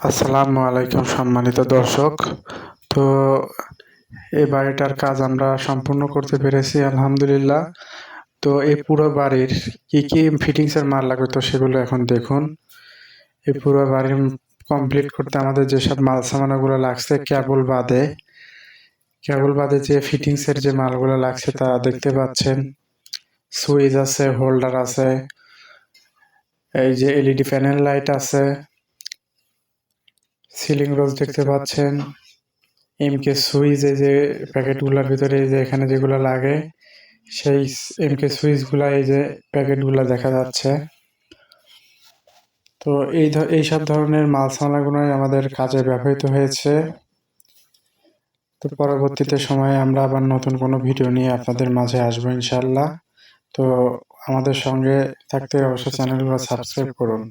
আসসালামু আলাইকুম সম্মানিত দর্শক। তো এই বাড়িটার কাজ আমরা সম্পূর্ণ করতে পেরেছি আলহামদুলিল্লাহ। তো এই পুরো বাড়ির কি কি ফিটিংস এর মাল লাগবে তো সেগুলো এখন দেখুন। এই পুরো বাড়ির কমপ্লিট করতে আমাদের যেসব মাল সামানগুলো লাগছে, কেবল বাদে যে ফিটিংস এর যে মালগুলো লাগছে তা দেখতে পাচ্ছেন। সুইচ আছে, হোল্ডার আছে, এই যে এলইডি প্যানেল লাইট আছে, সিলিং রোজ দেখতে পাচ্ছেন, এমকে সুইচ, এই যে প্যাকেটগুলোর ভিতরে এই যে এখানে যেগুলো লাগে সেই এমকে সুইচগুলা, এই যে প্যাকেটগুলো দেখা যাচ্ছে। তো এই সব ধরনের মাল সামানগুলোই আমাদের কাজে ব্যবহৃত হয়েছে। তো পরবর্তীতে সময়ে আমরা আবার নতুন কোনো ভিডিও নিয়ে আপনাদের মাঝে আসবো ইনশাল্লাহ। তো আমাদের সঙ্গে থাকতে অবশ্যই চ্যানেলগুলো সাবস্ক্রাইব করুন।